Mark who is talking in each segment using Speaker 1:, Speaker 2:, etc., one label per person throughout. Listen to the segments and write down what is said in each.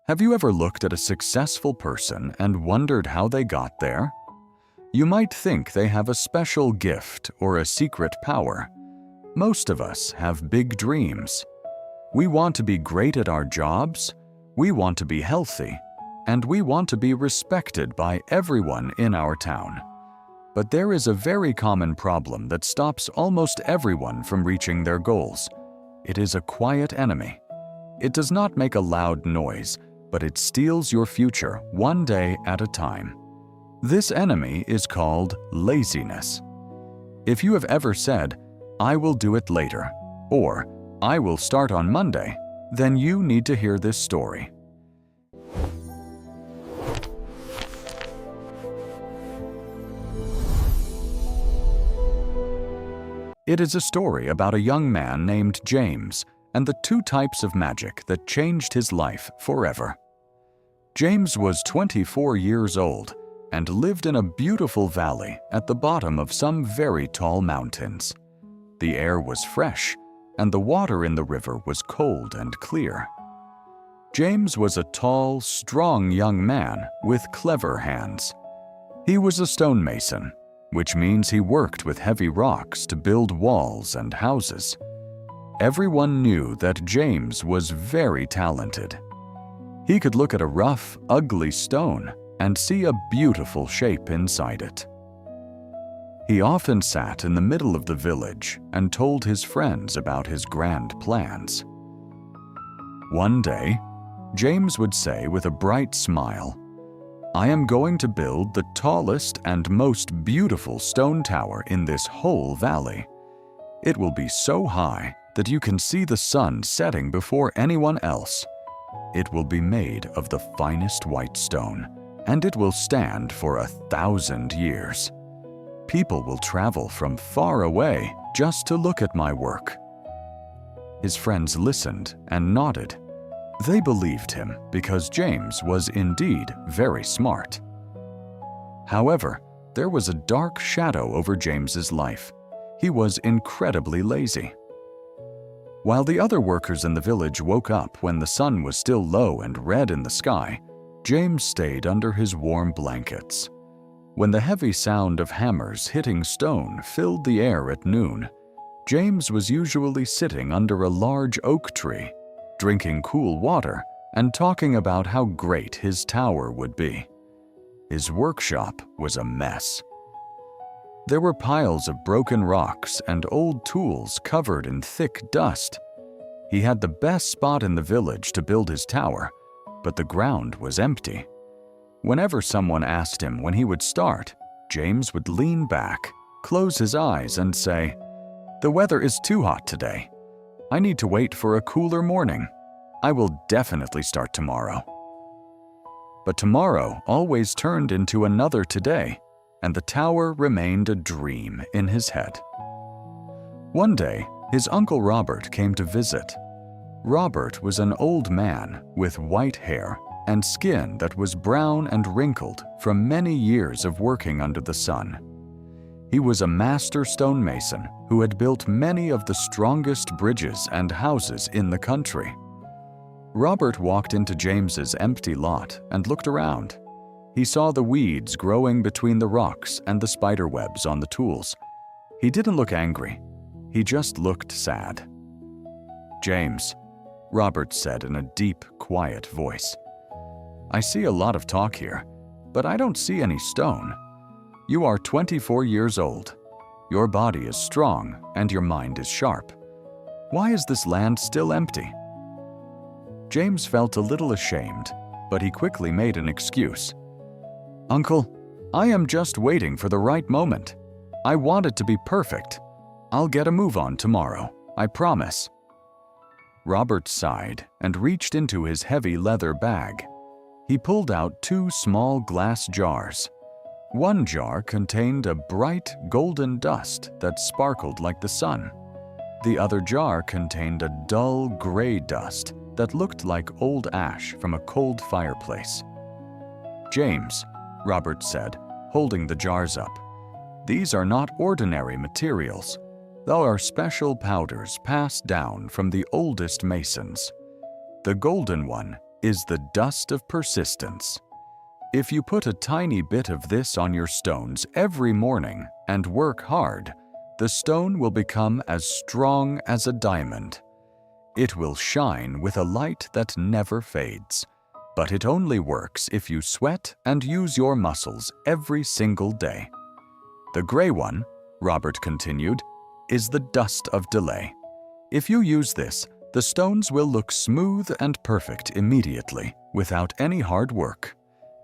Speaker 1: Have you ever looked at a successful person and wondered how they got there? You might think they have a special gift or a secret power. Most of us have big dreams. We want to be great at our jobs, we want to be healthy, and we want to be respected by everyone in our town. But there is a very common problem that stops almost everyone from reaching their goals. It is a quiet enemy. It does not make a loud noise, but it steals your future one day at a time. This enemy is called laziness. If you have ever said, "I will do it later," or "I will start on Monday," then you need to hear this story. It is a story about a young man named James and the two types of magic that changed his life forever. James was 24 years old and lived in a beautiful valley at the bottom of some very tall mountains. The air was fresh, and the water in the river was cold and clear. James was a tall, strong young man with clever hands. He was a stonemason, which means he worked with heavy rocks to build walls and houses. Everyone knew that James was very talented. He could look at a rough, ugly stone and see a beautiful shape inside it. He often sat in the middle of the village and told his friends about his grand plans. One day, James would say with a bright smile, "I am going to build the tallest and most beautiful stone tower in this whole valley. It will be so high that you can see the sun setting before anyone else. It will be made of the finest white stone, and it will stand for 1,000 years. People will travel from far away just to look at my work." His friends listened and nodded. They believed him because James was indeed very smart. However, there was a dark shadow over James's life. He was incredibly lazy. While the other workers in the village woke up when the sun was still low and red in the sky, James stayed under his warm blankets. When the heavy sound of hammers hitting stone filled the air at noon, James was usually sitting under a large oak tree, drinking cool water and talking about how great his tower would be. His workshop was a mess. There were piles of broken rocks and old tools covered in thick dust. He had the best spot in the village to build his tower, but the ground was empty. Whenever someone asked him when he would start, James would lean back, close his eyes and say, "The weather is too hot today. I need to wait for a cooler morning. I will definitely start tomorrow." But tomorrow always turned into another today, and the tower remained a dream in his head. One day, his Uncle Robert came to visit. Robert was an old man with white hair and skin that was brown and wrinkled from many years of working under the sun. He was a master stonemason who had built many of the strongest bridges and houses in the country. Robert walked into James's empty lot and looked around. He saw the weeds growing between the rocks and the spider webs on the tools. He didn't look angry. He just looked sad. "James," Robert said in a deep, quiet voice, "I see a lot of talk here, but I don't see any stone. You are 24 years old. Your body is strong and your mind is sharp. Why is this land still empty?" James felt a little ashamed, but he quickly made an excuse. "Uncle, I am just waiting for the right moment. I want it to be perfect. I'll get a move on tomorrow, I promise." Robert sighed and reached into his heavy leather bag. He pulled out 2 small glass jars. One jar contained a bright golden dust that sparkled like the sun. The other jar contained a dull gray dust that looked like old ash from a cold fireplace. "James," Robert said, holding the jars up, "these are not ordinary materials. They are special powders passed down from the oldest masons. The golden one is the dust of persistence. If you put a tiny bit of this on your stones every morning and work hard, the stone will become as strong as a diamond. It will shine with a light that never fades, but it only works if you sweat and use your muscles every single day. The gray one, Robert continued, is the dust of delay. If you use this, the stones will look smooth and perfect immediately, without any hard work.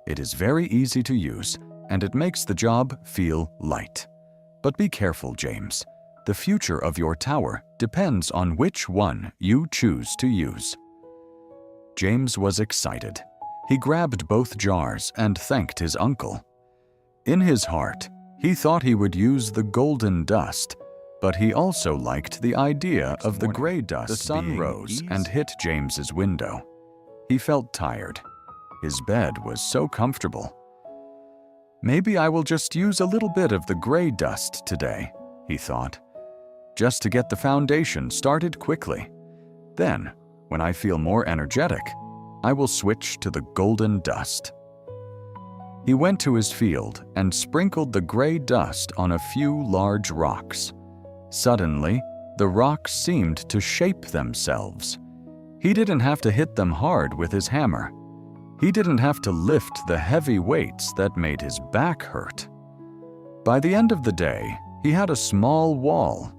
Speaker 1: It is very easy to use, and it makes the job feel light. But be careful, James. The future of your tower depends on which one you choose to use. James was excited. He grabbed both jars and thanked his uncle. In his heart, he thought he would use the golden dust, but he also liked the idea of the gray dust. The sun rose and hit James's window. He felt tired. His bed was so comfortable. Maybe I will just use a little bit of the gray dust today, he thought, just to get the foundation started quickly. Then, when I feel more energetic, I will switch to the golden dust. He went to his field and sprinkled the gray dust on a few large rocks. Suddenly, the rocks seemed to shape themselves. He didn't have to hit them hard with his hammer. He didn't have to lift the heavy weights that made his back hurt. By the end of the day, he had a small wall.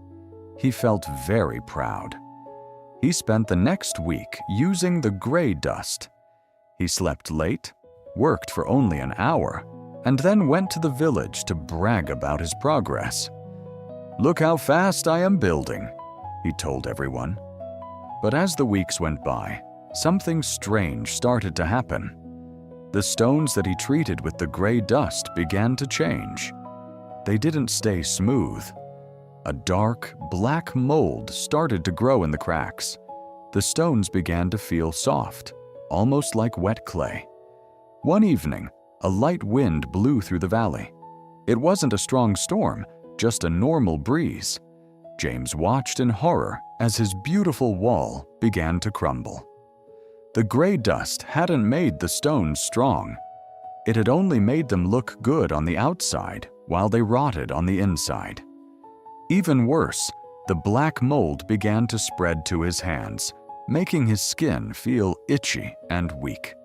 Speaker 1: He felt very proud. He spent the next week using the gray dust. He slept late, worked for only an hour, and then went to the village to brag about his progress. "Look how fast I am building," he told everyone. But as the weeks went by, something strange started to happen. The stones that he treated with the gray dust began to change. They didn't stay smooth. A dark, black mold started to grow in the cracks. The stones began to feel soft, almost like wet clay. One evening, a light wind blew through the valley. It wasn't a strong storm, just a normal breeze. James watched in horror as his beautiful wall began to crumble. The gray dust hadn't made the stones strong. It had only made them look good on the outside while they rotted on the inside. Even worse, the black mold began to spread to his hands, making his skin feel itchy and weak.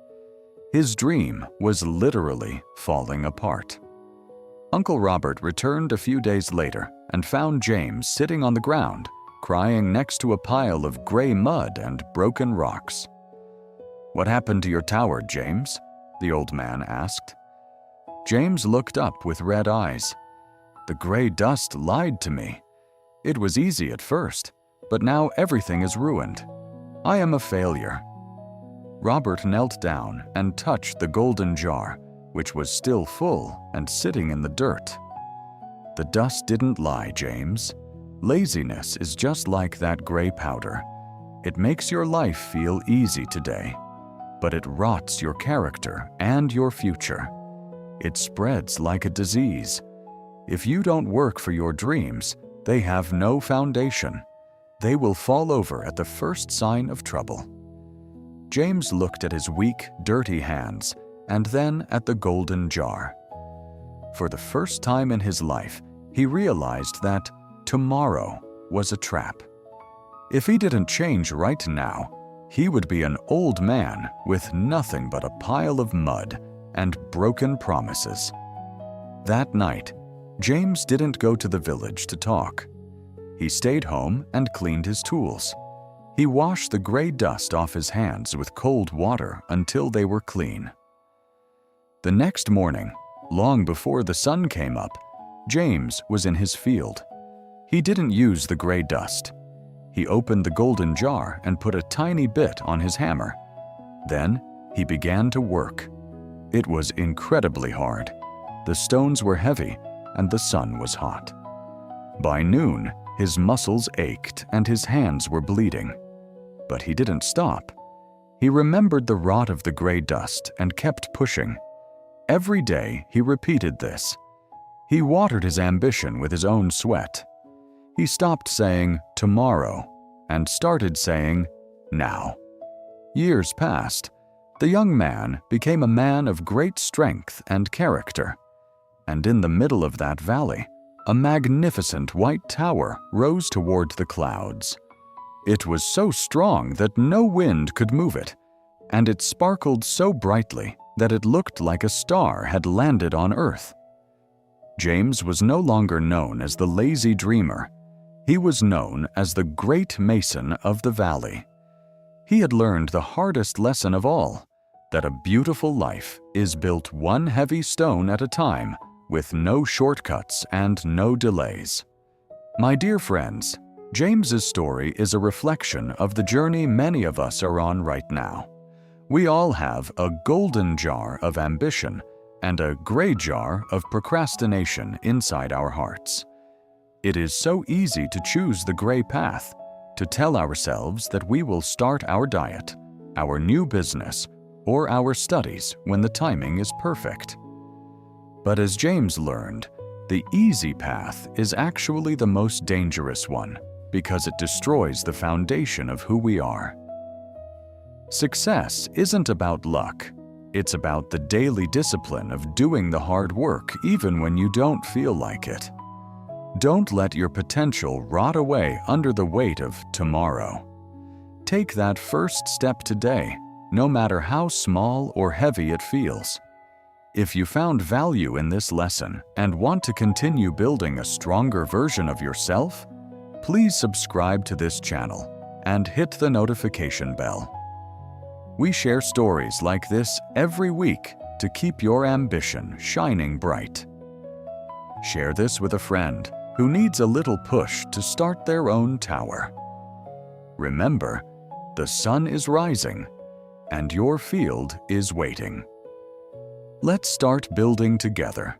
Speaker 1: His dream was literally falling apart. Uncle Robert returned a few days later and found James sitting on the ground, crying next to a pile of gray mud and broken rocks. "What happened to your tower, James?" the old man asked. James looked up with red eyes. "The gray dust lied to me. It was easy at first, but now everything is ruined. I am a failure." Robert knelt down and touched the golden jar, which was still full and sitting in the dirt. "The dust didn't lie, James. Laziness is just like that gray powder. It makes your life feel easy today, but it rots your character and your future. It spreads like a disease. If you don't work for your dreams, they have no foundation. They will fall over at the first sign of trouble." James looked at his weak, dirty hands and then at the golden jar. For the first time in his life, he realized that tomorrow was a trap. If he didn't change right now, he would be an old man with nothing but a pile of mud and broken promises. That night, James didn't go to the village to talk. He stayed home and cleaned his tools. He washed the gray dust off his hands with cold water until they were clean. The next morning, long before the sun came up, James was in his field. He didn't use the gray dust. He opened the golden jar and put a tiny bit on his hammer. Then he began to work. It was incredibly hard. The stones were heavy and the sun was hot. By noon, his muscles ached and his hands were bleeding. But he didn't stop. He remembered the rot of the gray dust and kept pushing. Every day he repeated this. He watered his ambition with his own sweat. He stopped saying tomorrow and started saying now. Years passed, The young man became a man of great strength and character, and in the middle of that valley, a magnificent white tower rose toward the clouds. It was so strong that no wind could move it, and it sparkled so brightly that it looked like a star had landed on Earth. James was no longer known as the lazy dreamer. He was known as the great mason of the valley. He had learned the hardest lesson of all, that a beautiful life is built one heavy stone at a time, with no shortcuts and no delays. My dear friends, James's story is a reflection of the journey many of us are on right now. We all have a golden jar of ambition and a gray jar of procrastination inside our hearts. It is so easy to choose the gray path, to tell ourselves that we will start our diet, our new business, or our studies when the timing is perfect. But as James learned, the easy path is actually the most dangerous one because it destroys the foundation of who we are. Success isn't about luck. It's about the daily discipline of doing the hard work even when you don't feel like it. Don't let your potential rot away under the weight of tomorrow. Take that first step today, no matter how small or heavy it feels. If you found value in this lesson and want to continue building a stronger version of yourself, please subscribe to this channel and hit the notification bell. We share stories like this every week to keep your ambition shining bright. Share this with a friend who needs a little push to start their own tower. Remember, the sun is rising and your field is waiting. Let's start building together.